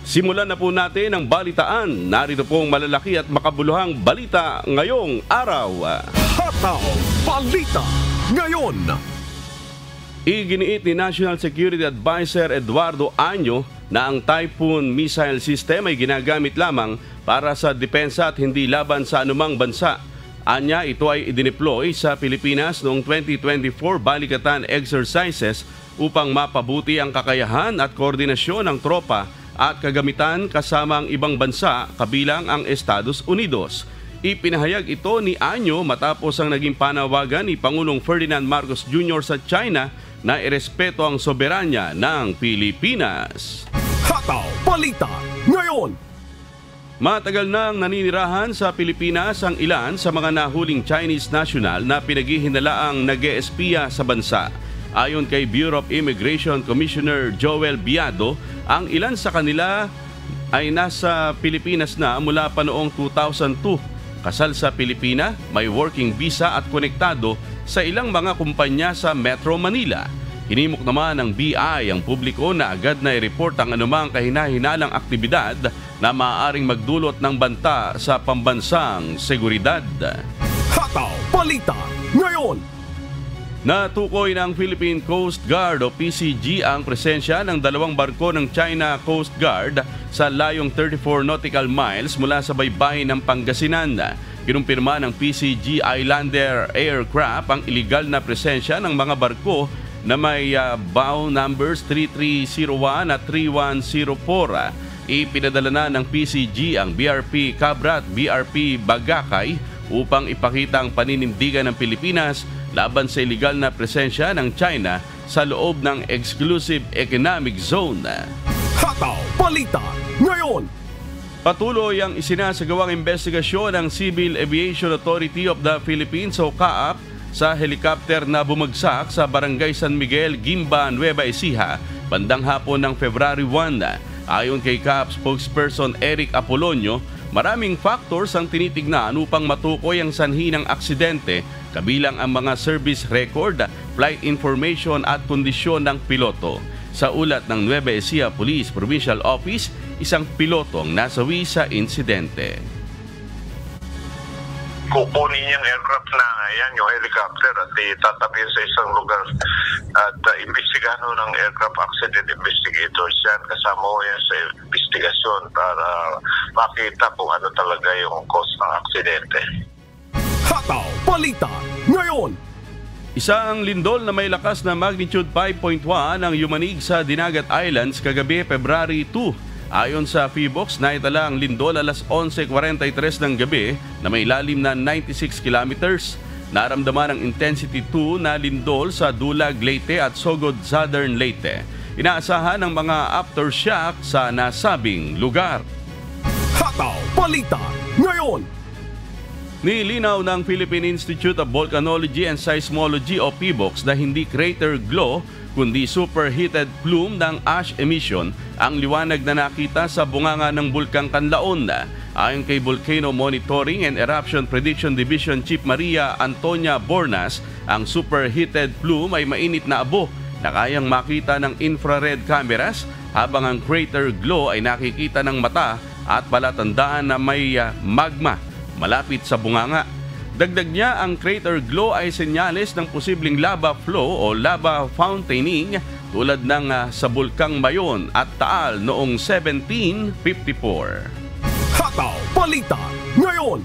Simulan na po natin ang balitaan. Narito pong malalaki at makabuluhang balita ngayong araw. Hataw Balita Ngayon. Iginiit ni National Security Advisor Eduardo Año na ang Typhoon missile system ay ginagamit lamang para sa depensa at hindi laban sa anumang bansa. Anya, ito ay idineploy sa Pilipinas noong 2024 balikatan exercises upang mapabuti ang kakayahan at koordinasyon ng tropa at kagamitan kasama ang ibang bansa kabilang ang Estados Unidos. Ipinahayag ito ni Año matapos ang naging panawagan ni Pangulong Ferdinand Marcos Jr. sa China na irespeto ang soberanya ng Pilipinas. Hataw Balita Ngayon. Matagal nang naninirahan sa Pilipinas ang ilan sa mga nahuling Chinese national na pinaghihinalaang nag-espiya sa bansa. Ayon kay Bureau of Immigration Commissioner Joel Biado, ang ilan sa kanila ay nasa Pilipinas na mula pa noong 2002. Kasal sa Pilipina, may working visa at konektado sa ilang mga kumpanya sa Metro Manila. Hinimok naman ng BI ang publiko na agad na i-report ang anumang kahina-hinalang aktibidad na maaaring magdulot ng banta sa pambansang seguridad. Hataw Balita Ngayon. Natukoy ng Philippine Coast Guard o PCG ang presensya ng dalawang barko ng China Coast Guard sa layong 34 nautical miles mula sa baybayin ng Pangasinan. Kinumpirma ng PCG Islander Aircraft ang iligal na presensya ng mga barko na may bow numbers 3301 at 3104. Ipinadala na ng PCG ang BRP Cabra at BRP Bagakay upang ipakita ang paninindigan ng Pilipinas laban sa iligal na presensya ng China sa loob ng Exclusive Economic Zone. Hataw Balita Ngayon. Patuloy ang isinasagawang investigasyon ng Civil Aviation Authority of the Philippines o CAAP sa helikopter na bumagsak sa Barangay San Miguel, Gimba, Nueva Ecija, bandang hapon ng February 1. Ayon kay CAAP spokesperson Eric Apolonio, maraming factors ang tinitignan upang matukoy ang sanhi ng aksidente, kabilang ang mga service record, flight information at kondisyon ng piloto. Sa ulat ng Nueva Ecija Police Provincial Office, isang piloto ang nasawi sa insidente. Kukunin yung aircraft na yan, yung helicopter, at itatabi sa isang lugar at imbestigahan ng aircraft accident investigators yan. Kasama ko yan sa investigasyon para makita kung ano talaga yung cause ng aksidente. Hataw Balita Ngayon. Isang lindol na may lakas na magnitude 5.1 ang yumanig sa Dinagat Islands kagabi February 2. Ayon sa PHIVOX, naitala ang lindol alas 11:43 ng gabi na may lalim na 96 kilometers. Naramdaman ang intensity 2 na lindol sa Dulag, Leyte at Sogod, Southern Leyte. Inaasahan ng mga aftershock sa nasabing lugar. Hataw Balita Ngayon. Nilinaw ng Philippine Institute of Volcanology and Seismology o PHIVOX na hindi crater glow kundi superheated plume ng ash emission ang liwanag na nakita sa bunganga ng Bulkang Canlaon. Ayon kay Volcano Monitoring and Eruption Prediction Division Chief Maria Antonia Bornas, ang superheated plume ay mainit na abo na kayang makita ng infrared cameras, habang ang crater glow ay nakikita ng mata at palatandaan na may magma malapit sa bunganga. Dagdag niya, ang crater glow ay senyales ng posibleng lava flow o lava fountaining tulad ng sa Bulkang Mayon at Taal noong 1754. Hataw Balita Ngayon.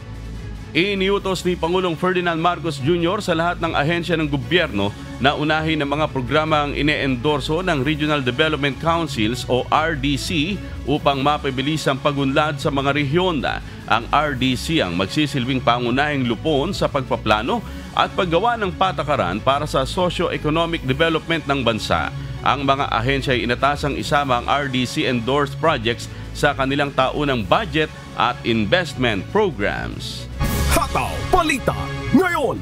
Iniutos ni Pangulong Ferdinand Marcos Jr. sa lahat ng ahensya ng gobyerno na unahin ang mga programang ine-endorso ng Regional Development Councils o RDC upang mapabilis ang pagunlad sa mga rehiyon. Ang RDC ang magsisilbing pangunahing lupon sa pagpaplano at paggawa ng patakaran para sa socio-economic development ng bansa. Ang mga ahensya ay inatasang isama ang RDC-endorsed projects sa kanilang taunang budget at investment programs. Hataw Balita Ngayon.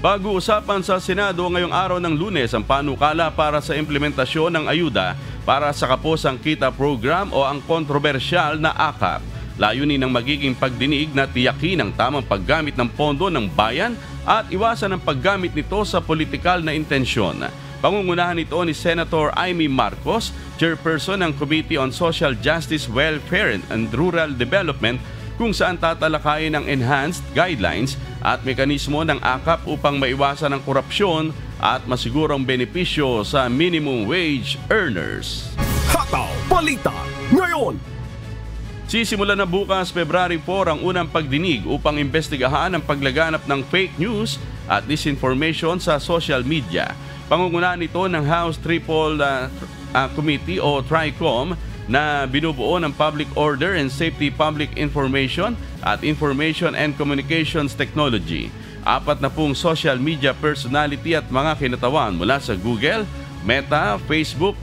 Pag-uusapan sa Senado ngayong araw ng Lunes ang panukala para sa implementasyon ng ayuda para sa Kapos-ang Kita Program o ang kontrobersyal na AKAP. Layunin ng magiging pagdinig na tiyakin ang tamang paggamit ng pondo ng bayan at iwasan ang paggamit nito sa politikal na intensyon. Pangungunahan ito ni Senator Amy Marcos, chairperson ng Committee on Social Justice, Welfare and Rural Development, kung saan tatalakayin ang enhanced guidelines at mekanismo ng AKAP upang maiwasan ang korupsyon at masigurong benepisyo sa minimum wage earners. Hataw Balita ngayon. Sisimulan na bukas, February 4, ang unang pagdinig upang imbestigahan ang paglaganap ng fake news at disinformation sa social media. Pangungunahan ito ng House Triple Committee o TRICOM na binubuo ng Public Order and Safety, Public Information at Information and Communications Technology. 40 social media personality at mga kinatawan mula sa Google, Meta, Facebook,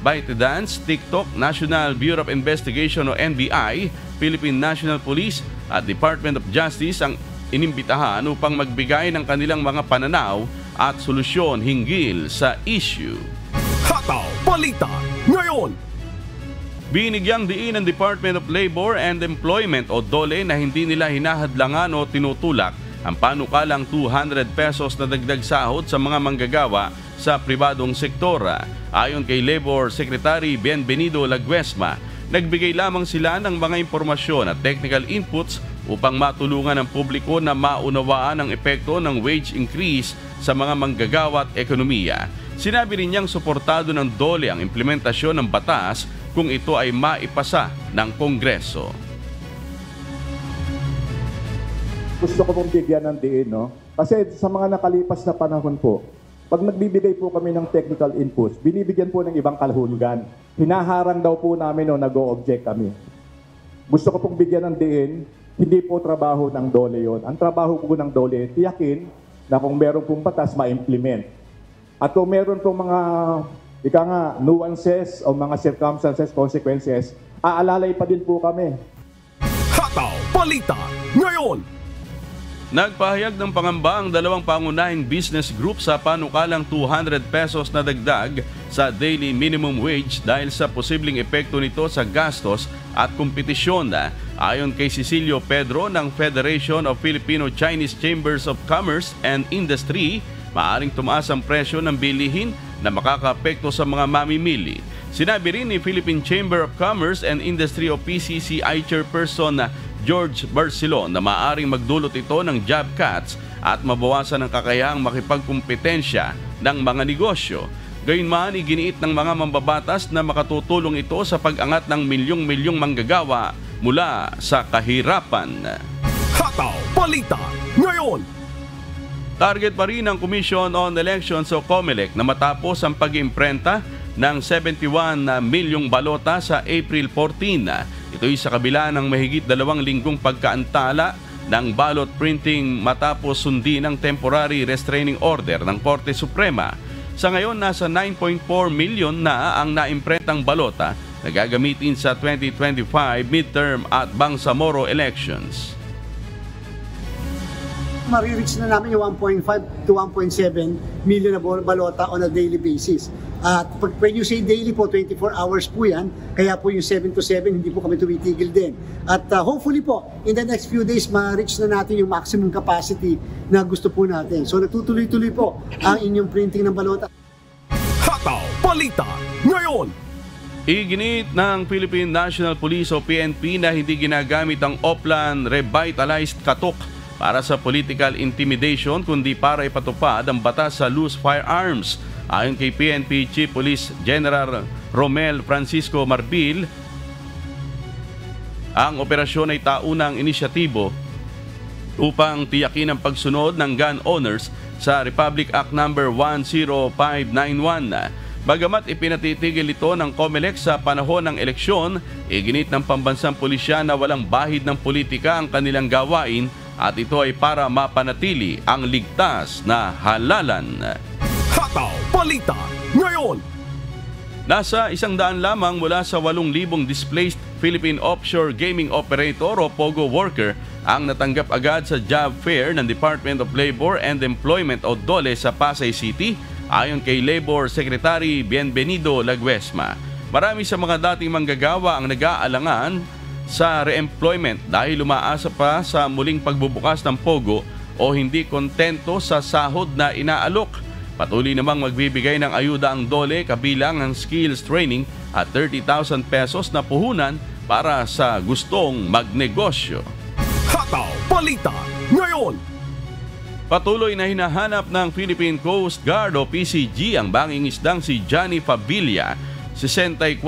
ByteDance, TikTok, National Bureau of Investigation o NBI, Philippine National Police at Department of Justice ang inimbitahan upang magbigay ng kanilang mga pananaw at solusyon hinggil sa issue. Hataw Balita ngayon. Binigyang diin ng Department of Labor and Employment o DOLE na hindi nila hinahadlangan o tinutulak ang panukalang 200 pesos na dagdag sahod sa mga manggagawa sa pribadong sektora. Ayon kay Labor Secretary Bienvenido Laguesma, nagbigay lamang sila ng mga impormasyon at technical inputs upang matulungan ang publiko na maunawaan ang epekto ng wage increase sa mga manggagawa at ekonomiya. Sinabi rin niyang suportado ng DOLE ang implementasyon ng batas kung ito ay maipasa ng Kongreso. Gusto ko pong bigyan ng diin, no? Kasi sa mga nakalipas na panahon po, pag nagbibigay po kami ng technical inputs, binibigyan po ng ibang kalhulugan. Hinaharang daw po namin o nag-o-object kami. Gusto ko pong bigyan ng diin, hindi po trabaho ng DOLE yon. Ang trabaho po ng DOLE, tiyakin na kung meron pong batas, ma-implement. At kung meron pong mga nuances o mga circumstances, consequences, aalalay pa din po kami. Hataw Balita ngayon. Nagpahayag ng pangamba ang dalawang pangunahing business group sa panukalang 200 pesos na dagdag sa daily minimum wage dahil sa posibleng epekto nito sa gastos at kompetisyon. Ayon kay Cecilio Pedro ng Federation of Filipino-Chinese Chambers of Commerce and Industry, maaring tumaas ang presyo ng bilihin na makakaapekto sa mga mamimili. Sinabi rin ni Philippine Chamber of Commerce and Industry o PCCI Chairperson na George Barcelon na maaring magdulot ito ng job cuts at mabawasan ang kakayahang makipagkumpetensya ng mga negosyo. Gayunman, iginiit ng mga mambabatas na makatutulong ito sa pag-angat ng milyong-milyong manggagawa mula sa kahirapan. Hataw Balita ngayon. Target pa rin ng Commission on Elections o COMELEC na matapos ang pag-imprenta ng 71 milyong balota sa April 14. Ito'y sa kabila ng mahigit 2 linggong pagkaantala ng ballot printing matapos sundin ng temporary restraining order ng Korte Suprema. Sa ngayon, nasa 9.4 milyon na ang naimprentang balota na gagamitin sa 2025 midterm at Bangsamoro elections. Marireach na namin yung 1.5 to 1.7 million na balota on a daily basis. At when you say daily po, 24 hours po yan, kaya po yung 7 to 7, hindi po kami tumitigil din. At hopefully po, in the next few days, ma-reach na natin yung maximum capacity na gusto po natin. So natutuloy-tuloy po ang inyong printing ng balota. Hataw Balita ngayon. Iginit ng Philippine National Police o PNP na hindi ginagamit ang Oplan Revitalized Katok para sa political intimidation kundi para ipatupad ang batas sa loose firearms. Ayon kay PNP Chief Police General Romel Francisco Marbil, ang operasyon ay taunang inisyatibo upang tiyakin ang pagsunod ng gun owners sa Republic Act No. 10591. Bagamat ipinatitigil ito ng COMELEC sa panahon ng eleksyon, iginit ng pambansang pulisya na walang bahid ng politika ang kanilang gawain at ito ay para mapanatili ang ligtas na halalan. Hataw Balita ngayon. Nasa 100 lamang mula sa 8,000 displaced Philippine Offshore Gaming Operator o POGO worker ang natanggap agad sa job fair ng Department of Labor and Employment o DOLE sa Pasay City, ayon kay Labor Secretary Bienvenido Laguesma. Marami sa mga dating manggagawa ang nag-aalangan sa re-employment dahil umaasa pa sa muling pagbubukas ng POGO o hindi kontento sa sahod na inaalok. Patuloy namang magbibigay ng ayuda ang DOLE kabilang ang skills training at 30,000 pesos na puhunan para sa gustong magnegosyo. Hataw Balita ngayon. Patuloy na hinahanap ng Philippine Coast Guard o PCG ang banging isdang si Johnny Fabilia, 64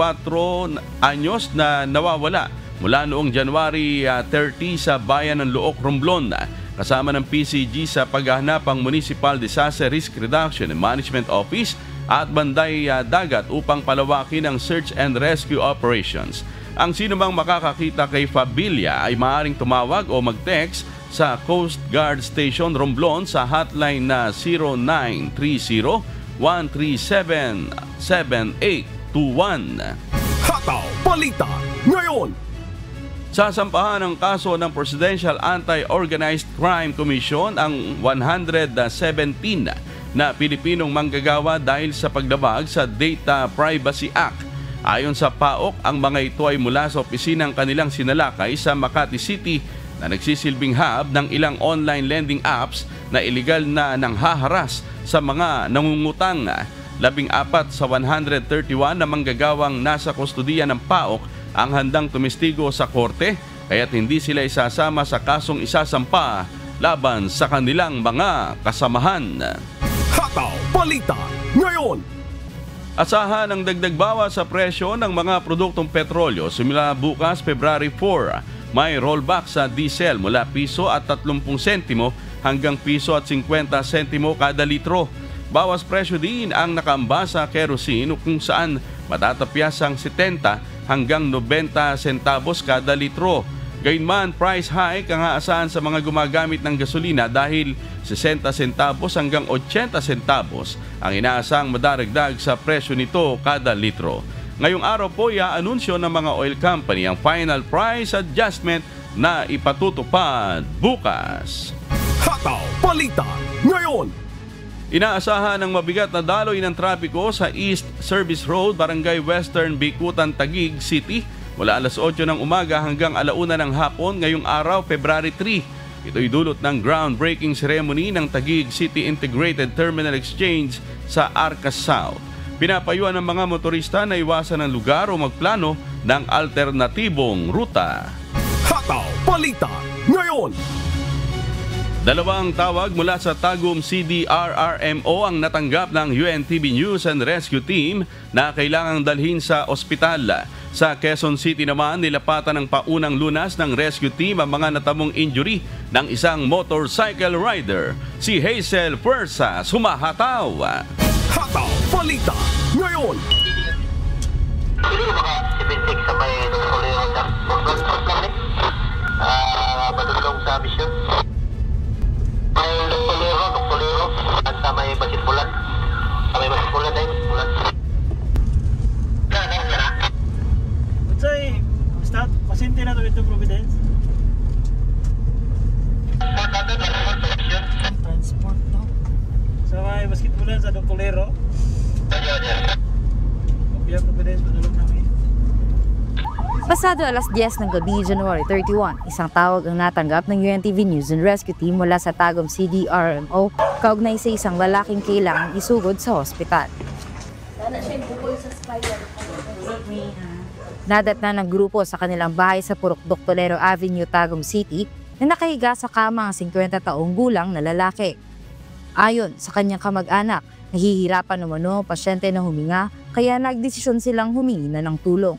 anyos na nawawala mula noong January 30 sa bayan ng Luok, Romblon. Kasama ng PCG sa paghahanap ang Municipal Disaster Risk Reduction and Management Office at Banday Dagat upang palawakin ang search and rescue operations. Ang sinumang makakakita kay Fabilia ay maaaring tumawag o mag-text sa Coast Guard Station Romblon sa hotline na 0930-137-7821. Hataw Balita ngayon. Sasampahan ng kaso ng Presidential Anti-Organized Crime Commission ang 117 na Pilipinong manggagawa dahil sa paglabag sa Data Privacy Act. Ayon sa PAOK, ang mga ito ay mula sa opisinang kanilang sinalakay sa Makati City na nagsisilbing hub ng ilang online lending apps na iligal na nanghaharas sa mga nangungutang. 14 sa 131 na manggagawang nasa kustudiya ng PAOK ang handang tumistigo sa korte, kaya't hindi sila isasama sa kasong isasampa laban sa kanilang mga kasamahan. Hataw Balita ngayon. Asahan ang dagdag bawas sa presyo ng mga produktong petrolyo simula bukas February 4. May rollback sa diesel mula piso at 30 sentimo hanggang piso at 50 sentimo kada litro. Bawas presyo din ang nakaamba sa kerosene kung saan matatapyas ang 70 hanggang 90 centavos kada litro. Gayunman, price hike ang aasahan sa mga gumagamit ng gasolina dahil 60 centavos hanggang 80 centavos ang inaasahang madaragdag sa presyo nito kada litro. Ngayong araw po, i-anunsyo ng mga oil company ang final price adjustment na ipatutupad bukas. Hataw Balita ngayon. Inaasahan ng mabigat na daloy ng trapiko sa East Service Road, Barangay Western, Bikutan, Taguig City mula alas 8 ng umaga hanggang alauna ng hapon ngayong araw, February 3. Ito'y dulot ng groundbreaking ceremony ng Taguig City Integrated Terminal Exchange sa Arcas South. Pinapayuhan ng mga motorista na iwasan ang lugar o magplano ng alternatibong ruta. Hataw Balita ngayon. Dalawang tawag mula sa Tagum CDRRMO ang natanggap ng UNTV News and Rescue Team na kailangang dalhin sa ospital. Sa Quezon City naman, nilapatan ng paunang lunas ng rescue team ang mga natamong injury ng isang motorcycle rider. Si Hazel Fuerza sumahataw. Hataw Balita ngayon. Siguro mga 76 sa may madulong sa mission. May Doktolero, sa may Basit Bulan. Sa may Basit Bulan tayo, Bulan. Say, start pasyente na ito Providence. Transport no. Sa may basketballan sa Doktolero. Kopya Providence padulong namin. Pasado alas 10 ng gabi, January 31, isang tawag ang natanggap ng UNTV News and Rescue Team mula sa Tagum CDRMO kaugnay sa isang lalaking kailangang isugod sa ospital. Nadatnan ng grupo sa kanilang bahay sa Purok Doktolero Avenue, Tagum City na nakahiga sa kama ang 50 taong gulang na lalaki. Ayon sa kanyang kamag-anak, nahihirapan umano ang pasyente na huminga kaya nagdesisyon silang humingi na ng tulong.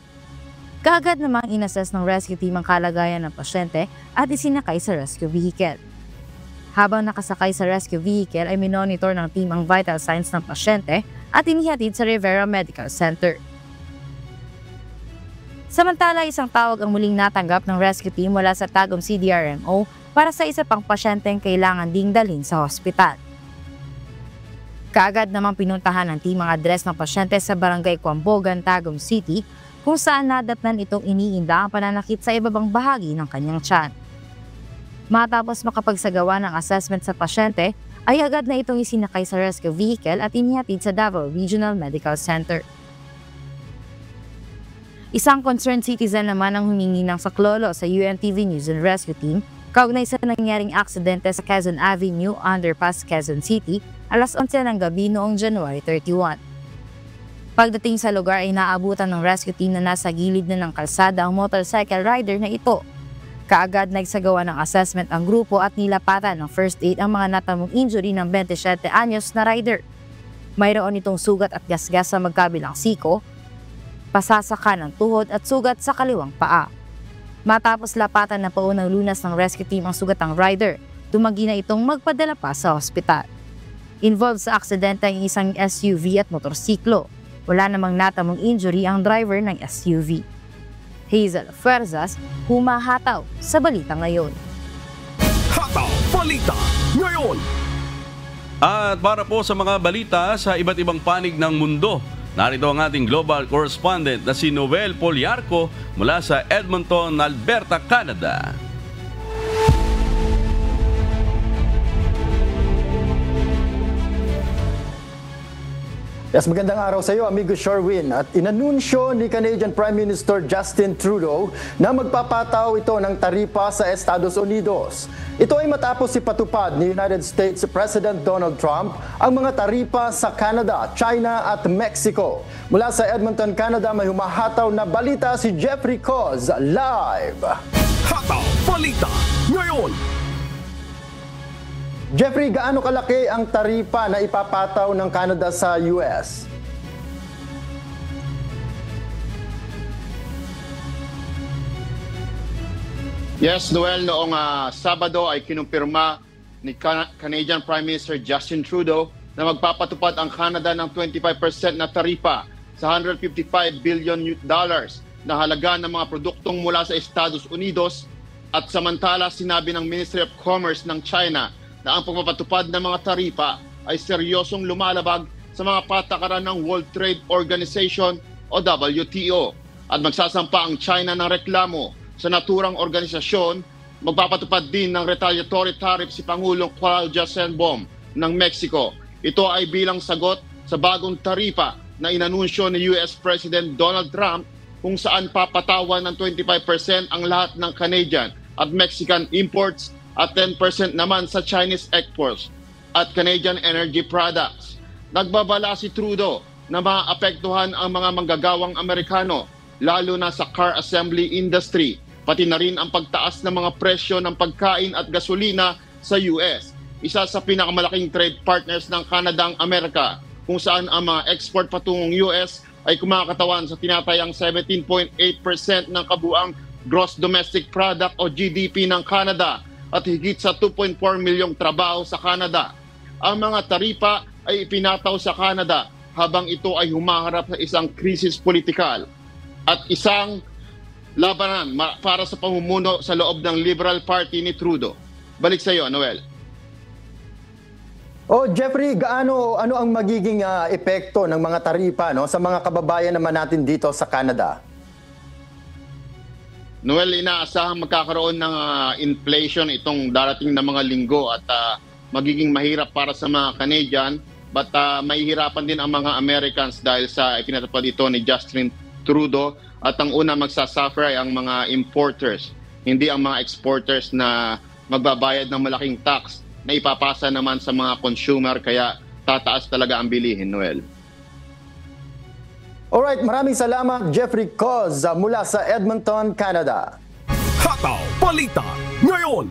Kaagad namang inassess ng rescue team ang kalagayan ng pasyente at isinakay sa rescue vehicle. Habang nakasakay sa rescue vehicle ay minonitor ng team ang vital signs ng pasyente at inihatid sa Rivera Medical Center. Samantala, isang tawag ang muling natanggap ng rescue team mula sa Tagum CDRMO para sa isa pang pasyenteng kailangan ding dalhin sa ospital. Kaagad namang pinuntahan ng team ang address ng pasyente sa Barangay Kwambogan, Tagum City, kung saan nadatnan itong iniinda ang pananakit sa ibabang bahagi ng kanyang tiyan. Matapos makapagsagawa ng assessment sa pasyente, ay agad na itong isinakay sa rescue vehicle at inihatid sa Davao Regional Medical Center. Isang concerned citizen naman ang humingi ng saklolo sa UNTV News and Rescue Team kaugnay sa nangyaring aksidente sa Quezon Avenue, Underpass, Quezon City alas 11 ng gabi noong January 31. Pagdating sa lugar ay naabutan ng rescue team na nasa gilid na ng kalsada ang motorcycle rider na ito. Kaagad nagsagawa ng assessment ang grupo at nilapatan ng first aid ang mga natamong injury ng 27 anyos na rider. Mayroon itong sugat at gasgas sa magkabilang siko, pasasaka ng tuhod at sugat sa kaliwang paa. Matapos lapatan na paunang lunas ng rescue team ang sugatang rider, tumanggi na itong magpadala pa sa ospital. Involved sa aksidente ang isang SUV at motorsiklo. Wala namang natamong injury ang driver ng SUV. Hazel Fuerzas, humahataw sa Balita Ngayon. Hataw Balita Ngayon. At para po sa mga balita sa iba't ibang panig ng mundo, narito ang ating global correspondent na si Noel Poliarco mula sa Edmonton, Alberta, Canada. Yes, magandang araw sa iyo, amigo Sherwin. At inanunsyo ni Canadian Prime Minister Justin Trudeau na magpapataw ito ng taripa sa Estados Unidos. Ito ay matapos ipatupad ni United States President Donald Trump ang mga taripa sa Canada, China at Mexico. Mula sa Edmonton, Canada, may humahataw na balita si Jeffrey Coz live. Hataw Balita Ngayon. Jeffrey, gaano kalaki ang taripa na ipapataw ng Canada sa US? Yes, Noel, noong Sabado ay kinumpirma ni Canadian Prime Minister Justin Trudeau na magpapatupad ang Canada ng 25% na taripa sa $155 billion na halaga ng mga produktong mula sa Estados Unidos, at samantala sinabi ng Ministry of Commerce ng China na ang pagpapatupad ng mga taripa ay seryosong lumalabag sa mga patakaran ng World Trade Organization o WTO, at magsasampa ang China ng reklamo sa naturang organisasyon. Magpapatupad din ng retaliatory tariff si Pangulong Claudia Sheinbaum ng Mexico. Ito ay bilang sagot sa bagong taripa na inanunsyo ni US President Donald Trump, kung saan papatawan ng 25% ang lahat ng Canadian at Mexican imports at 10% naman sa Chinese exports at Canadian energy products. Nagbabala si Trudeau na maapektuhan ang mga manggagawang Amerikano, lalo na sa car assembly industry, pati na rin ang pagtaas ng mga presyo ng pagkain at gasolina sa US. Isa sa pinakamalaking trade partners ng Canada ang Amerika, kung saan ang mga export patungong US ay kumakatawan sa tinatayang 17.8% ng kabuang gross domestic product o GDP ng Canada, at higit sa 2.4 milyong trabaho sa Canada. Ang mga taripa ay ipinataw sa Canada habang ito ay humaharap sa isang krisis politikal at isang labanan para sa pamumuno sa loob ng Liberal Party ni Trudeau. Balik sa iyo, Noel. Jeffrey, ano ang magiging epekto ng mga taripa sa mga kababayan naman natin dito sa Canada? Noel, inaasahang magkakaroon ng inflation itong darating na mga linggo at magiging mahirap para sa mga Canadian, but mahihirapan din ang mga Americans dahil sa ipinatupad ito ni Justin Trudeau, at ang una magsasuffer ay ang mga importers, hindi ang mga exporters na magbabayad ng malaking tax na ipapasa naman sa mga consumer, kaya tataas talaga ang bilihin, Noel. Alright, maraming salamat Jeffrey Coz mula sa Edmonton, Canada. Hataw Balita Ngayon.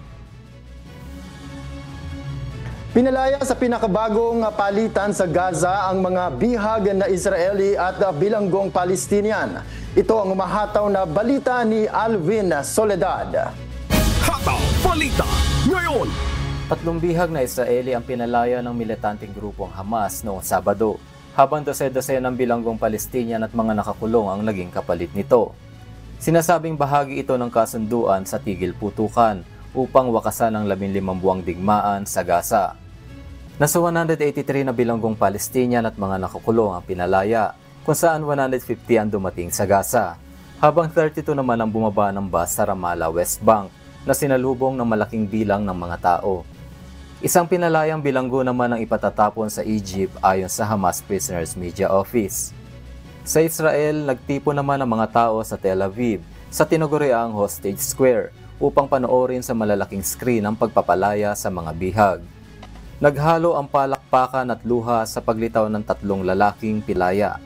Pinalaya sa pinakabagong palitan sa Gaza ang mga bihag na Israeli at bilanggong Palestinian. Ito ang umahataw na balita ni Alvin Soledad. Hataw Balita Ngayon. 3 bihag na Israeli ang pinalaya ng militanteng grupong Hamas noong Sabado, habang 12 ng bilanggong Palestinian at mga nakakulong ang naging kapalit nito. Sinasabing bahagi ito ng kasunduan sa tigil putukan upang wakasan ang 15 buwang digmaan sa Gaza. Nasa 183 na bilanggong Palestinian at mga nakakulong ang pinalaya, kung saan 150 ang dumating sa Gaza, habang 32 naman ang bumaba ng bus sa Ramallah, West Bank, na sinalubong ng malaking bilang ng mga tao. Isang pinalayang bilanggo naman ang ipatatapon sa Egypt ayon sa Hamas Prisoners Media Office. Sa Israel, nagtipon naman ang mga tao sa Tel Aviv sa tinaguriang Hostage Square upang panoorin sa malalaking screen ang pagpapalaya sa mga bihag. Naghalo ang palakpakan palakpakan at luha sa paglitaw ng 3 lalaking pilaya.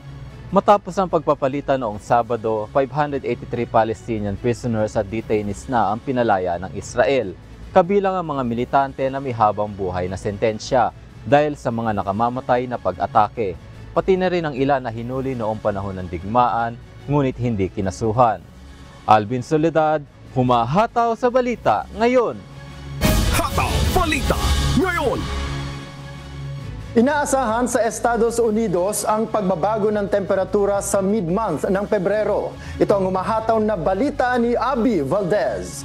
Matapos ang pagpapalitan noong Sabado, 583 Palestinian prisoners at detainees na ang pinalaya ng Israel, kabilang ang mga militante na may habang buhay na sentensya dahil sa mga nakamamatay na pag-atake, pati na rin ang ilan na hinuli noong panahon ng digmaan ngunit hindi kinasuhan. Alvin Soledad, humahataw sa balita ngayon. Hataw Balita Ngayon! Inaasahan sa Estados Unidos ang pagbabago ng temperatura sa mid-month ng Pebrero. Ito ang humahataw na balita ni Abby Valdez.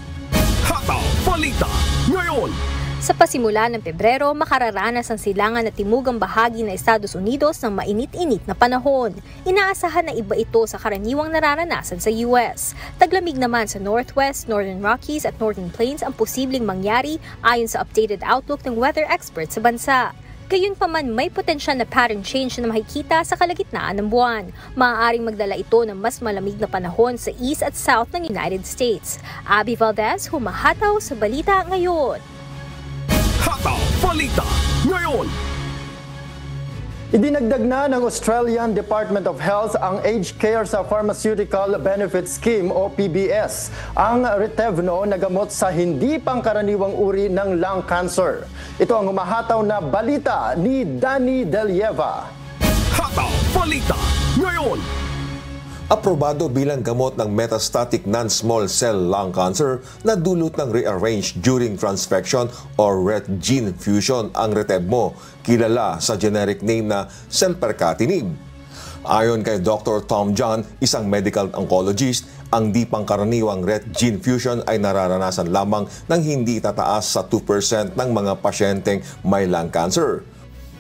Hataw Balita Ngayon! Sa pasimula ng Pebrero, makararanas ang silangan at timugang bahagi ng Estados Unidos ng mainit-init na panahon. Inaasahan na iba ito sa karaniwang nararanasan sa US. Taglamig naman sa Northwest, Northern Rockies at Northern Plains ang posibleng mangyari ayon sa updated outlook ng weather experts sa bansa. Gayunpaman, may potensyal na pattern change na makikita sa kalagitnaan ng buwan. Maaaring magdala ito ng mas malamig na panahon sa east at south ng United States. Abby Valdez, humahataw sa balita ngayon. Hataw Balita Ngayon! Idinagdag na ng Australian Department of Health ang Aged Care sa Pharmaceutical Benefit Scheme o PBS, ang Retevno na gamot sa hindi pangkaraniwang uri ng lung cancer. Ito ang humahataw na balita ni Danny Delieva. Hataw Balita Ngayon! Aprobado bilang gamot ng metastatic non-small cell lung cancer na dulot ng rearranged during transfection or RET gene fusion ang Retevmo, kilala sa generic name na selpercatinib. Ayon kay Dr. Tom John, isang medical oncologist, ang di pangkaraniwang RET gene fusion ay nararanasan lamang ng hindi tataas sa 2% ng mga pasyenteng may lung cancer.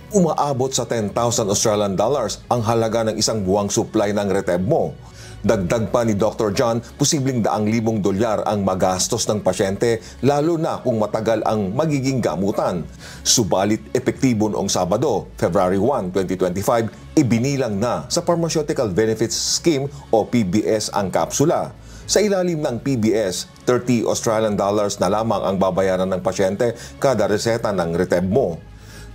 Umaabot sa 10,000 Australian dollars ang halaga ng isang buwang supply ng Retevmo. Dagdag pa ni Dr. John, posibleng $100,000 ang magastos ng pasyente lalo na kung matagal ang magiging gamutan. Subalit epektibo noong Sabado, February 1, 2025, ibinilang na sa Pharmaceutical Benefits Scheme o PBS ang kapsula. Sa ilalim ng PBS, 30 Australian dollars na lamang ang babayaran ng pasyente kada reseta ng Retevmo.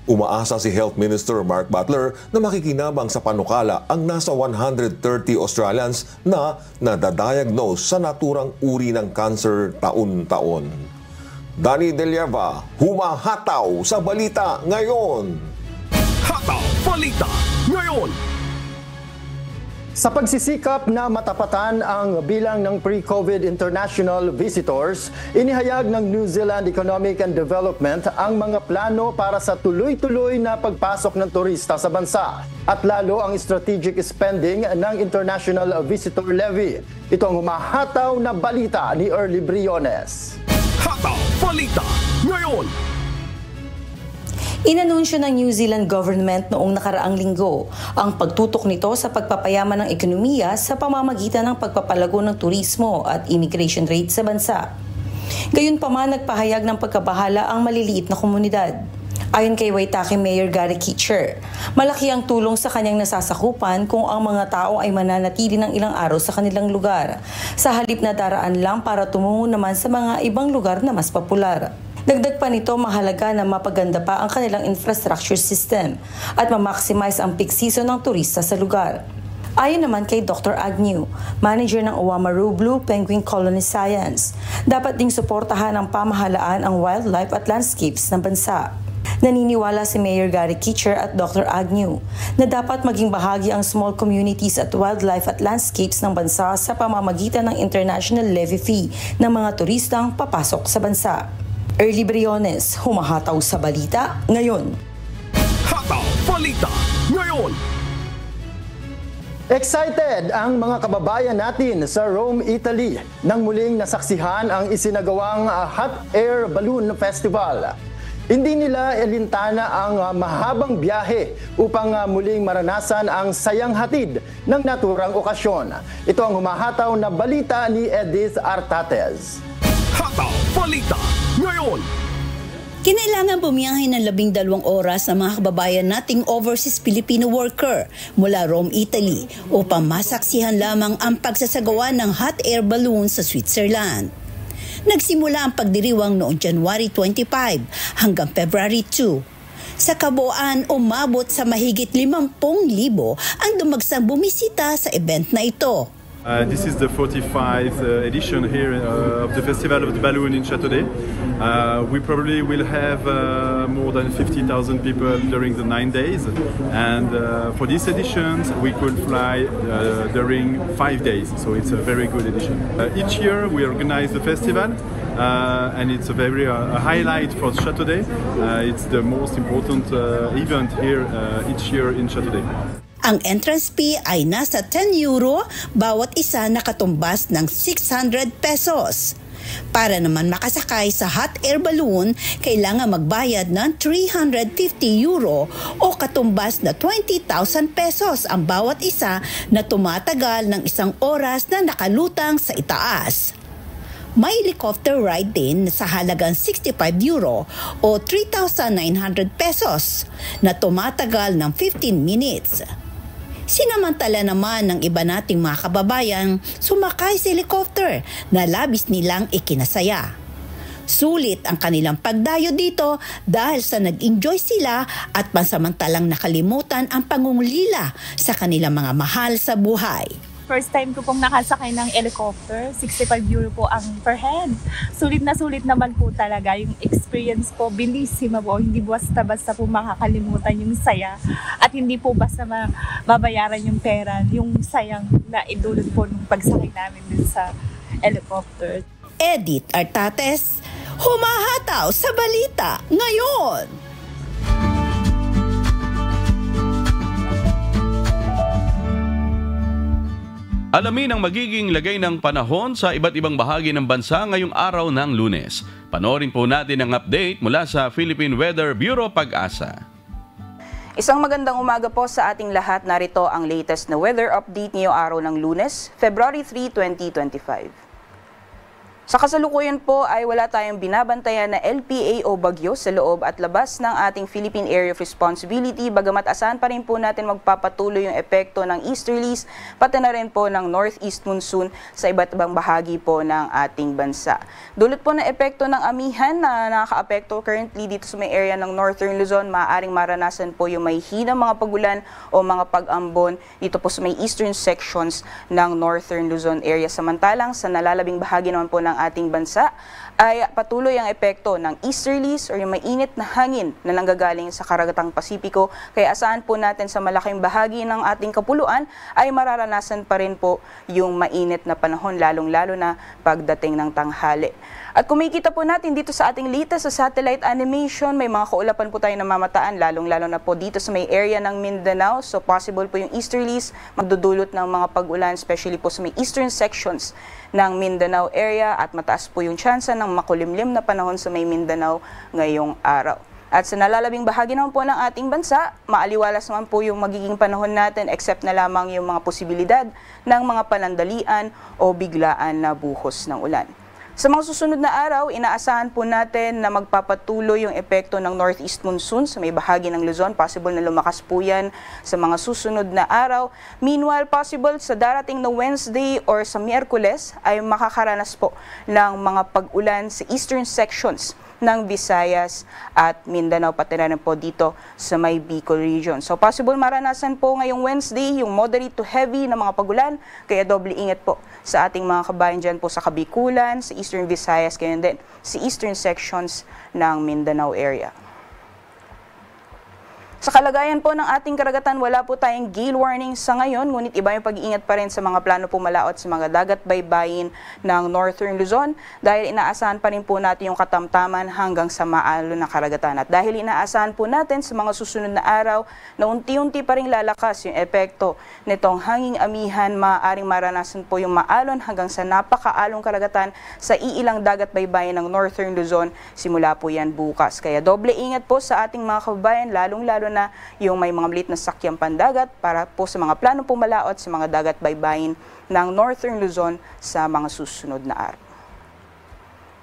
Umaasa si Health Minister Mark Butler na makikinabang sa panukala ang nasa 130 Australians na nadadiagnose sa naturang uri ng cancer taon-taon. Danny Delieva, humahataw sa balita ngayon! Hataw Balita Ngayon! Sa pagsisikap na matapatan ang bilang ng pre-COVID international visitors, inihayag ng New Zealand Economic and Development ang mga plano para sa tuloy-tuloy na pagpasok ng turista sa bansa at lalo ang strategic spending ng International Visitor Levy. Ito ang humahataw na balita ni Early Briones. Hataw Balita Ngayon! Inanunsyo ng New Zealand government noong nakaraang linggo ang pagtutok nito sa pagpapayaman ng ekonomiya sa pamamagitan ng pagpapalago ng turismo at immigration rate sa bansa. Gayunpaman, nagpahayag ng pagkabahala ang maliliit na komunidad. Ayon kay Waitaki Mayor Gary Kitcher, malaki ang tulong sa kanyang nasasakupan kung ang mga tao ay mananatili ng ilang araw sa kanilang lugar, sa halip na daraan lang para tumungo naman sa mga ibang lugar na mas popular. Dagdag pa nito, mahalaga na mapaganda pa ang kanilang infrastructure system at ma-maximize ang peak season ng turista sa lugar. Ayon naman kay Dr. Agnew, manager ng Oamaru Blue Penguin Colony Science, dapat ding suportahan ng pamahalaan ang wildlife at landscapes ng bansa. Naniniwala si Mayor Gary Kitcher at Dr. Agnew na dapat maging bahagi ang small communities at wildlife at landscapes ng bansa sa pamamagitan ng international levy fee ng mga turistang papasok sa bansa. Early Briones, humahataw sa balita ngayon. Hataw Balita Ngayon! Excited ang mga kababayan natin sa Rome, Italy nang muling nasaksihan ang isinagawang Hot Air Balloon Festival. Hindi nila ilintana ang mahabang biyahe upang muling maranasan ang sayang hatid ng naturang okasyon. Ito ang humahataw na balita ni Edith Artates. Hataw Balita Ngayon! Kinailangan bumiyahe ng 12 oras ang mga kababayan nating overseas Filipino worker mula Rome, Italy upang masaksihan lamang ang pagsasagawa ng hot air balloon sa Switzerland. Nagsimula ang pagdiriwang noong January 25 hanggang February 2. Sa kabuuan, umabot sa mahigit 50,000 ang dumagsang bumisita sa event na ito. This is the 45th edition here of the Festival of the Balloon in Châteaudet. We probably will have more than 50,000 people during the 9 days, and for these editions we could fly during 5 days, so it's a very good edition. Each year we organize the festival, and it's a very a highlight for Châteaudet. It's the most important event here each year in Châteaudet. Ang entrance fee ay nasa 10 euro bawat isa na katumbas ng 600 pesos. Para naman makasakay sa hot air balloon, kailangan magbayad ng 350 euro o katumbas na 20,000 pesos ang bawat isa na tumatagal ng 1 oras na nakalutang sa itaas. May helicopter ride din sa halagang 65 euro o 3,900 pesos na tumatagal ng 15 minutes. Sinamantala naman ng iba nating mga kababayan sumakay sa helicopter na labis nilang ikinasaya. Sulit ang kanilang pagdayo dito dahil sa nag-enjoy sila at pansamantalang nakalimutan ang pangungulila sa kanilang mga mahal sa buhay. First time ko pong nakasakay ng helicopter, 65 euro po ang per head. Sulit naman po talaga yung experience po, bilisima po, hindi basta-basta po makakalimutan yung saya at hindi po basta mabayaran yung pera, yung sayang na idulot po nung pagsakay namin dun sa helicopter. Edith Artates, humahataw sa balita ngayon. Alamin ang magiging lagay ng panahon sa iba't ibang bahagi ng bansa ngayong araw ng Lunes. Panoorin po natin ang update mula sa Philippine Weather Bureau Pag-asa. Isang magandang umaga po sa ating lahat. Narito ang latest na weather update ngayong araw ng Lunes, February 3, 2025. Sa kasalukuyan po ay wala tayong binabantayan na LPA o bagyo sa loob at labas ng ating Philippine Area of Responsibility, bagamat asahan pa rin po natin magpapatuloy yung epekto ng easterlies pati na rin po ng northeast monsoon sa iba't ibang bahagi po ng ating bansa. Dulot po ng epekto ng amihan na nakaka-apekto currently dito sa may area ng Northern Luzon, maaaring maranasan po yung may hinang mga pagulan o mga pag-ambon dito po sa may eastern sections ng Northern Luzon area. Samantalang sa nalalabing bahagi naman po ng ating bansa ay patuloy ang epekto ng easterlies or yung mainit na hangin na nanggagaling sa karagatang Pasipiko. Kaya asahan po natin sa malaking bahagi ng ating kapuluan ay mararanasan pa rin po yung mainit na panahon, lalong-lalo na pagdating ng tanghali. At kung makikita po natin dito sa ating latest sa satellite animation, may mga kaulapan po tayo na mamataan, lalong-lalo na po dito sa may area ng Mindanao. So possible po yung easterlies magdudulot ng mga pag-ulan, especially po sa may eastern sections ng Mindanao area, at mataas po yung tsansa ng makulimlim na panahon sa may Mindanao ngayong araw. At sa nalalabing bahagi naman po ng ating bansa, maaliwalas naman po yung magiging panahon natin except na lamang yung mga posibilidad ng mga panandalian o biglaan na buhos ng ulan. Sa mga susunod na araw, inaasahan po natin na magpapatuloy yung epekto ng northeast monsoon sa may bahagi ng Luzon. Possible na lumakas po yan sa mga susunod na araw. Meanwhile, possible sa darating na Wednesday or sa Miyerkules ay makakaranas po ng mga pag-ulan sa eastern sections ng Visayas at Mindanao, pati na rin po dito sa may Bicol region. So possible maranasan po ngayong Wednesday yung moderate to heavy na mga pagulan, kaya doble ingat po sa ating mga kabayan dyan po sa Kabikulan, sa Eastern Visayas, kaya din sa eastern sections ng Mindanao area. Sa kalagayan po ng ating karagatan, wala po tayong gale warning sa ngayon, ngunit iba yung pag-iingat pa rin sa mga plano pumalaot sa mga dagat baybayin ng Northern Luzon dahil inaasahan pa rin po natin yung katamtaman hanggang sa maalon na karagatan. At dahil inaasahan po natin sa mga susunod na araw na unti-unti pa rin lalakas yung epekto nitong hanging amihan, maaaring maranasan po yung maalon hanggang sa napakaalong karagatan sa iilang dagat baybayin ng Northern Luzon simula po yan bukas. Kaya doble ingat po sa ating mga kababayan, lalong-lalo na yung may mga maliit na sakyang pandagat para po sa mga plano pumalaot sa mga dagat baybayin ng Northern Luzon sa mga susunod na araw.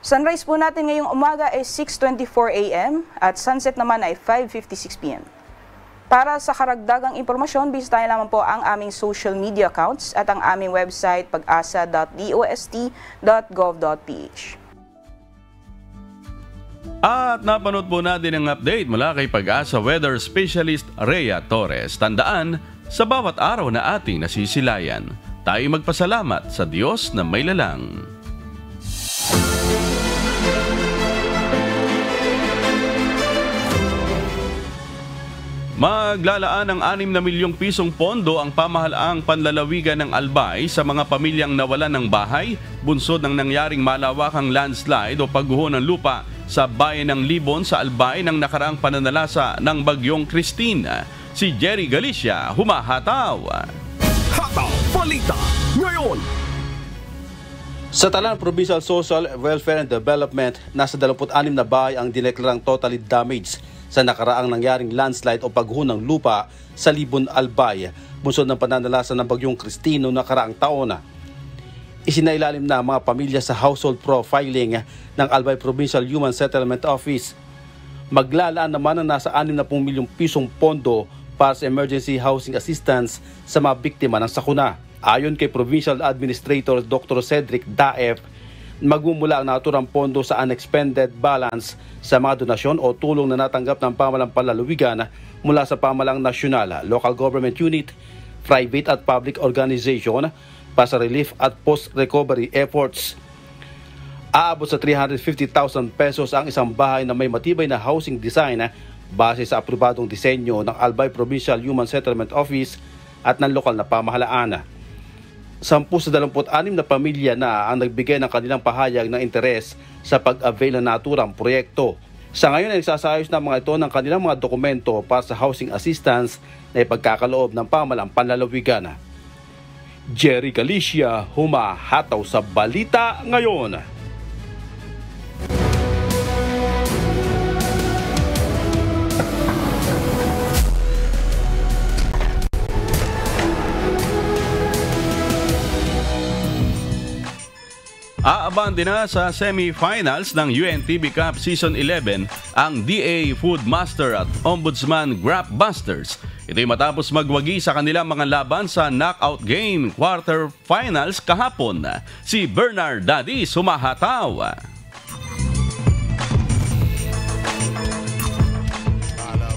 Sunrise po natin ngayong umaga ay 6:24 a.m. at sunset naman ay 5:56 p.m. Para sa karagdagang impormasyon, bisitahin lamang po ang aming social media accounts at ang aming website pag-asa.dost.gov.ph. At napanood po natin ang update mula kay Pag-asa Weather Specialist Rhea Torres. Tandaan, sa bawat araw na ating nasisilayan, tayo magpasalamat sa Diyos na may lalang. Maglalaan ng 6 na milyong pisong pondo ang pamahalaang panlalawigan ng Albay sa mga pamilyang nawalan ng bahay, bunsod ng nangyaring malawakang landslide o pagguho ng lupa sa bayan ng Libon sa Albay ng nakaraang pananalasa ng Bagyong Christine. Si Jerry Galicia, humahataw. Hataw Balita ngayon. Sa Talan Provincial Social, Welfare and Development, nasa 26 na bahay ang dineklarang totally damaged sa nakaraang nangyaring landslide o pagguho ng lupa sa Libon, Albay, bunsod ng pananalasa ng Bagyong Christine noong nakaraang taon. Isinailalim na mga pamilya sa household profiling ng Albay Provincial Human Settlement Office. Maglalaan naman ang nasa 60 milyong pisong pondo para sa emergency housing assistance sa mga biktima ng sakuna. Ayon kay Provincial Administrator Dr. Cedric Daef, magmumula ang naturang pondo sa unexpended balance sa mga donasyon o tulong na natanggap ng pamahalang panlalawigan mula sa pamahalang nasyonal, local government unit, private at public organization para sa relief at post-recovery efforts. Aabot sa 350,000 pesos ang isang bahay na may matibay na housing design base sa aprobadong disenyo ng Albay Provincial Human Settlement Office at ng lokal na pamahalaan. 10 sa 26 na pamilya na ang nagbigay ng kanilang pahayag ng interes sa pag-avail ng naturang proyekto. Sa ngayon ay nagsasayos na mga ito ng kanilang mga dokumento para sa housing assistance na ipagkakaloob ng pamahalang panlalawigan. Jerry Galicia, humahataw sa Balita Ngayon. Aabante na sa semi-finals ng UNTV Cup Season 11 ang DA Food Master at Ombudsman Grap Busters. Ito'y matapos magwagi sa kanilang mga laban sa knockout game quarterfinals kahapon. Si Bernard Daddy sumahataw.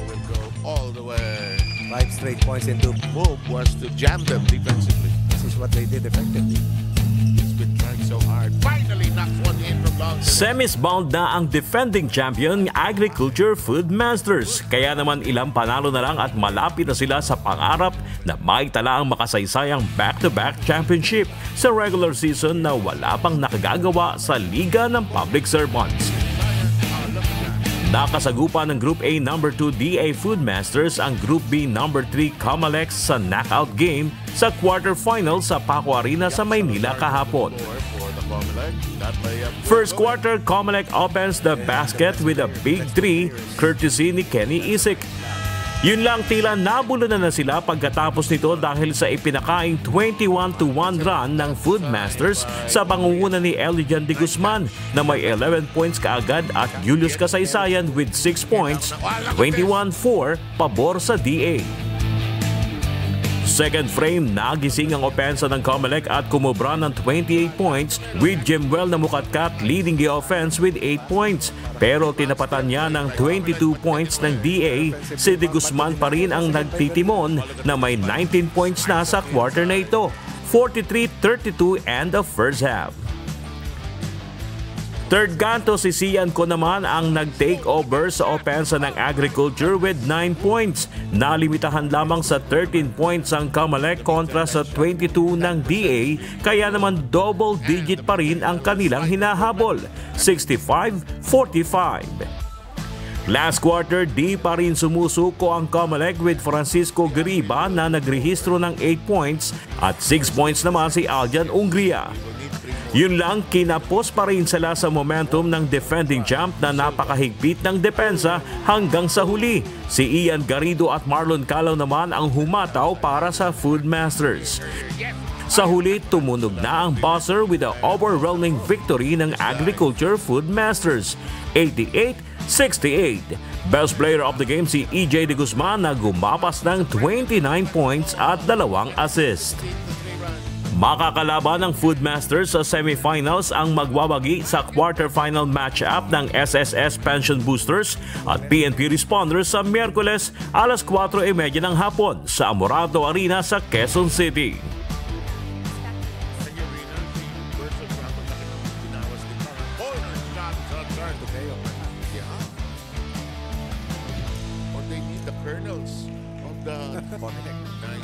Will go all the way. 5 straight points into move was to jam them defensively. This is what they did effectively. So hard. Finally knocks one in from long. Semis bound na ang defending champion Agriculture Food Masters. Kaya naman ilang panalo na lang at malapit na sila sa pangarap na maitala ang makasaysayang back-to-back championship sa regular season na wala pang nakagagawa sa Liga ng Public Servants. Nakasagupa ng Group A No. 2 DA Food Masters ang Group B No. 3 Comalex sa knockout game sa quarterfinal sa Paco Arena sa Maynila kahapon. First quarter, Comelec opens the basket with a big 3 courtesy ni Kenny Isik. Yun lang, tila nabulunan na sila pagkatapos nito dahil sa ipinakaing 21-1 run ng Food Masters sa pangunguna ni Elijan de Guzman na may 11 points kaagad at Julius Kasaysayan with 6 points, 21-4 pabor sa DA. Second frame, nagising ang opensa ng Comelec at kumubra ng 28 points with Jimwell na Mukatkat leading the offense with 8 points. Pero tinapatan niya ng 22 points ng DA, si De Guzman pa rin ang nagtitimon na may 19 points na sa quarter na ito. 43-32 and the first half. Third kanto, si Sian ko naman ang nag-take over sa opensa ng Agriculture with 9 points. Nalimitahan lamang sa 13 points ang Comelec kontra sa 22 ng DA, kaya naman double digit pa rin ang kanilang hinahabol, 65-45. Last quarter, di pa rin sumusuko ang Comelec with Francisco Gariba na nagrehistro ng 8 points at 6 points naman si Aljan Ungria. Yun lang, kinapos pa rin sila sa momentum ng defending champ na napakahigpit ng depensa hanggang sa huli. Si Ian Garrido at Marlon Calao naman ang humataw para sa Food Masters. Sa huli, tumunog na ang buzzer with the overwhelming victory ng Agriculture Food Masters, 88-68. Best player of the game si EJ de Guzman na gumapas ng 29 points at 2 assists. Makakalaban ng Foodmasters sa semifinals ang magwawagi sa quarterfinal match-up ng SSS Pension Boosters at PNP Responders sa Miyerkules alas 4:30 ng hapon sa Amorado Arena sa Quezon City.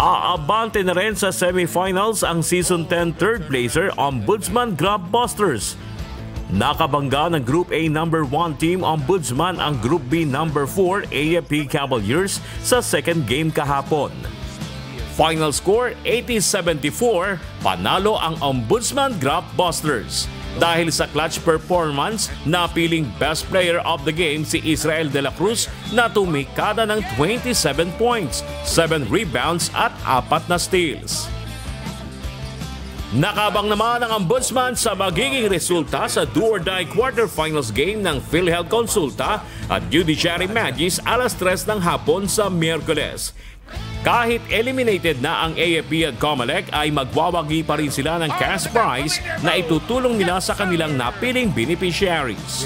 Aabante na rin sa semifinals ang Season 10 third placer Ombudsman Grabbusters. Nakabangga ng Group A number 1 team Ombudsman ang Group B number 4 AFP Cavaliers sa second game kahapon. Final score 80-74, panalo ang Ombudsman Grabbusters. Dahil sa clutch performance, napiling best player of the game si Israel de la Cruz na tumikada ng 27 points, 7 rebounds at 4 na steals. Nakabang naman ang Ombudsman sa magiging resulta sa do-or-die quarterfinals game ng PhilHealth Consulta at Judiciary Magis alas 3 ng hapon sa Miyerkules. Kahit eliminated na ang AFP at COMELEC ay magwawagi pa rin sila ng cash prize na itutulong nila sa kanilang napiling beneficiaries.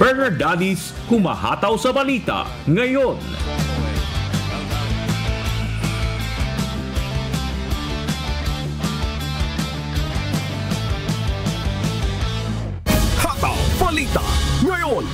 Burger Daddies humahataw sa balita ngayon. Hataw Balita ngayon.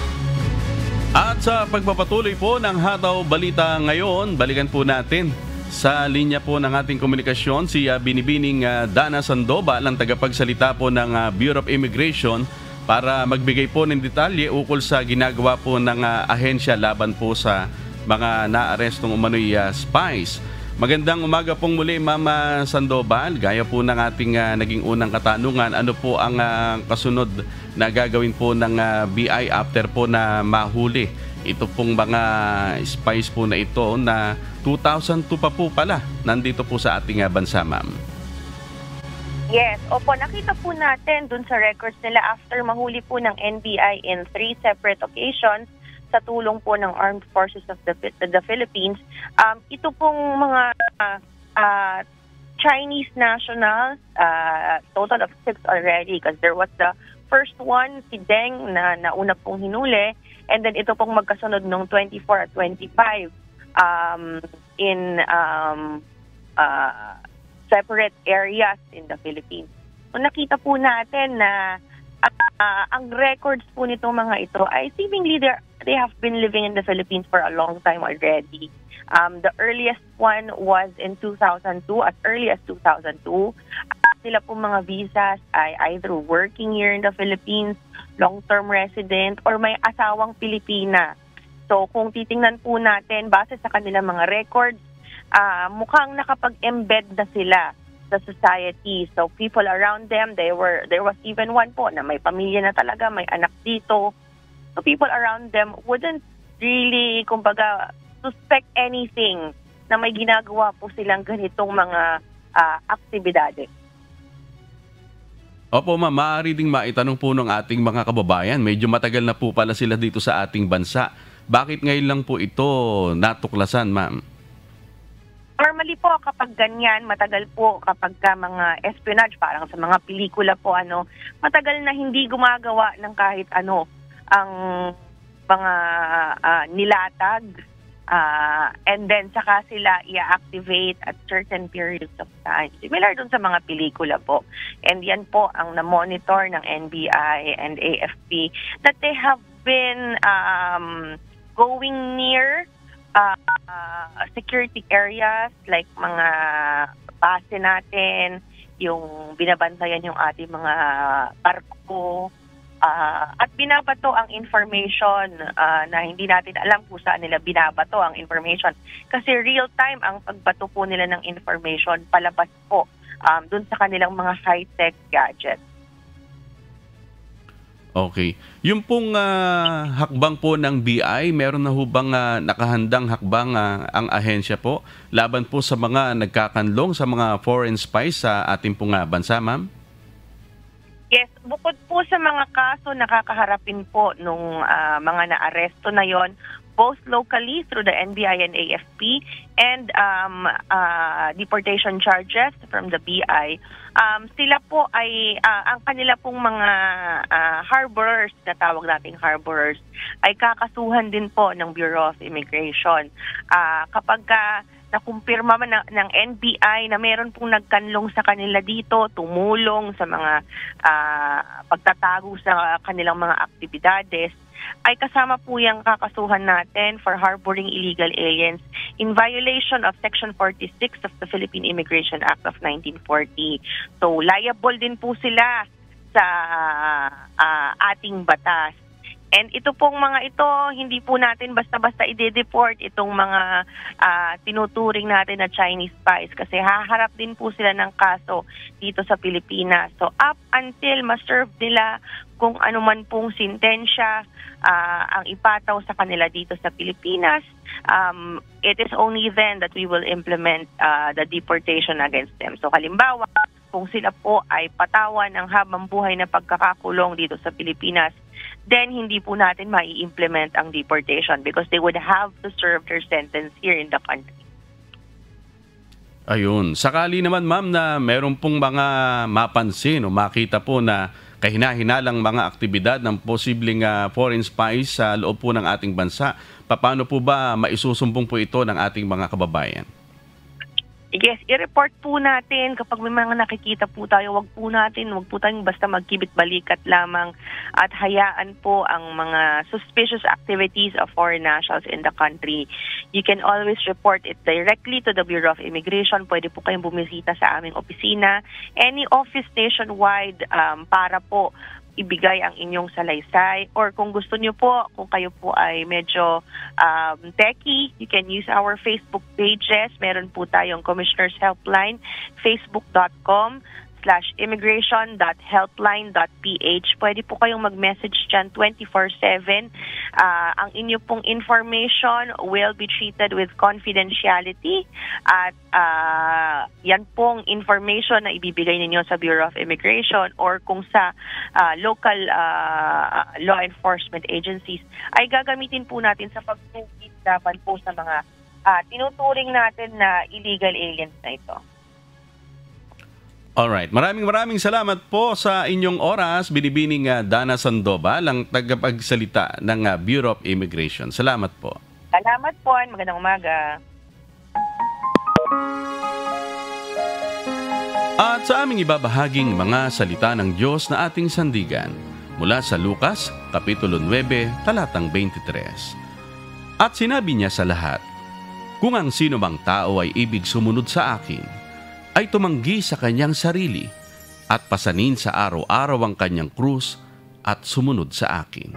At sa pagpapatuloy po ng Hataw Balita ngayon, balikan po natin sa linya po ng ating komunikasyon si Binibining Dana Sandoval, ang tagapagsalita po ng Bureau of Immigration, para magbigay po ng detalye ukol sa ginagawa po ng ahensya laban po sa mga naarestong umano'y spies. Magandang umaga pong muli, Mama Sandoval. Gaya po ng ating naging unang katanungan, ano po ang kasunod na gagawin po ng BI after po na mahuli ito pong mga spies po na ito na 2002 pa po pala nandito po sa ating bansa, Ma'am? Yes, opo, nakita po natin dun sa records nila after mahuli po ng NBI in 3 separate occasions sa tulong po ng Armed Forces of the Philippines. Ito pong mga Chinese nationals, total of 6 already, because there was the first one, si Deng, na nauna pong hinuli, and then ito pong magkasunod nung 24 at 25 in separate areas in the Philippines. So nakita po natin na ang records po nitong mga ito ay seemingly they have been living in the Philippines for a long time already. The earliest one was in 2002, as early as 2002. Sila po mga visas ay either working here in the Philippines, long-term resident, or may asawang Pilipina. So kung titingnan po natin, base sa kanilang mga records, mukhang nakapag-embed na sila sa society. So people around them, there was even one po na may pamilya na talaga, may anak dito. So people around them wouldn't really, kumbaga, suspect anything na may ginagawa po silang ganitong mga aktibidades. Opo, Ma'am, maaari ding maitanong po ng ating mga kababayan. Medyo matagal na po pala sila dito sa ating bansa. Bakit ngayon lang po ito natuklasan, Ma'am? Normally po, kapag ganyan, matagal po kapag mga espionage, parang sa mga pelikula po, matagal na hindi gumagawa ng kahit ano ang mga nilatag. And then saka sila i-activate at certain periods of time. Similar dun sa mga pelikula po. And yan po ang na-monitor ng NBI and AFP, that they have been going near security areas like mga base natin, yung binabantayan yung ating mga barko, at binabato ang information na hindi natin alam kung saan nila binabato ang information. Kasi real-time ang pagbato po nila ng information palabas po dun sa kanilang mga high-tech gadgets. Okay. Yung pong hakbang po ng BI, meron na ho bang nakahandang hakbang ang ahensya po laban po sa mga nagkakanlong, sa mga foreign spies sa ating pong bansa, Ma'am? Yes, bukod po sa mga kaso nakakaharapin po nung mga naaresto na yon, both locally through the NBI and AFP, and deportation charges from the BI. Sila po ay, ang kanila pong mga harborers, na tawag nating harborers, ay kakasuhan din po ng Bureau of Immigration. Kapag nakumpirma man ng NBI na meron pong nagkanlong sa kanila dito, tumulong sa mga pagtatago sa kanilang mga aktibidades, ay kasama po yung kakasuhan natin for harboring illegal aliens in violation of Section 46 of the Philippine Immigration Act of 1940. So, liable din po sila sa ating batas. And ito pong mga ito, hindi po natin basta-basta i-deport itong mga tinuturing natin na Chinese spies kasi haharap din po sila ng kaso dito sa Pilipinas. So up until ma-serve nila kung ano man pong sintensya ang ipataw sa kanila dito sa Pilipinas, it is only then that we will implement the deportation against them. So halimbawa, kung sila po ay patawan ng habang buhay na pagkakakulong dito sa Pilipinas, then hindi po natin mai-implement ang deportation because they would have to serve their sentence here in the country. Ayun. Sakali naman, ma'am, na meron pong mga mapansin o makita po na kahina-hinalang mga aktibidad ng posibleng foreign spies sa loob po ng ating bansa, paano po ba maisusumbong po ito ng ating mga kababayan? Yes, i-report po natin kapag may mga nakikita po tayo, wag po tayong basta magkibit-balikat lamang at hayaan po ang mga suspicious activities of foreign nationals in the country. You can always report it directly to the Bureau of Immigration. Pwede po kayong bumisita sa aming opisina, any office nationwide para po ibigay ang inyong salaysay, or kung gusto nyo po, kung kayo po ay medyo techie, you can use our Facebook pages. Meron po tayong Commissioner's Helpline, facebook.com/immigration.helpline.ph. Pwede po kayong mag-message dyan 24/7. Ang inyo pong information will be treated with confidentiality at yan pong information na ibibigay ninyo sa Bureau of Immigration or kung sa local law enforcement agencies ay gagamitin po natin sa pagtugis laban po sa mga tinuturing natin na illegal aliens na ito. Alright, maraming salamat po sa inyong oras, Binibining Dana Sandoval, ang tagapagsalita ng Bureau of Immigration. Salamat po. Salamat po, magandang umaga. At sa aming ibabahaging mga salita ng Diyos na ating sandigan, mula sa Lucas, Kapitulo 9, talatang 23. At sinabi niya sa lahat, kung ang sino mang tao ay ibig sumunod sa akin, ay tumanggi sa kanyang sarili at pasanin sa araw-araw ang kanyang krus at sumunod sa akin.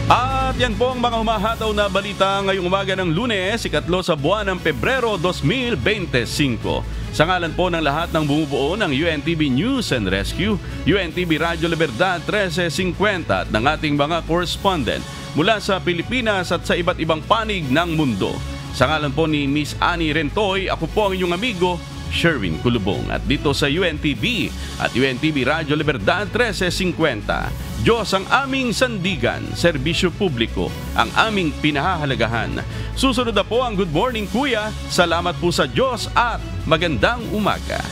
At yan po ang mga humahataw na balita ngayong umaga ng Lunes, 3 sa buwan ng Pebrero 2025. Sa ngalan po ng lahat ng bumubuo ng UNTV News and Rescue, UNTV Radyo Libertad 1350 at ng ating mga correspondent mula sa Pilipinas at sa iba't ibang panig ng mundo. Sa ngalan po ni Miss Annie Rentoy, ako po ang inyong amigo, Sherwin Kulubong. At dito sa UNTV at UNTV Radyo Libertad 1350, Diyos ang aming sandigan, serbisyo publiko ang aming pinahahalagahan. Susunod na po ang Good Morning Kuya. Salamat po sa Diyos at magandang umaga.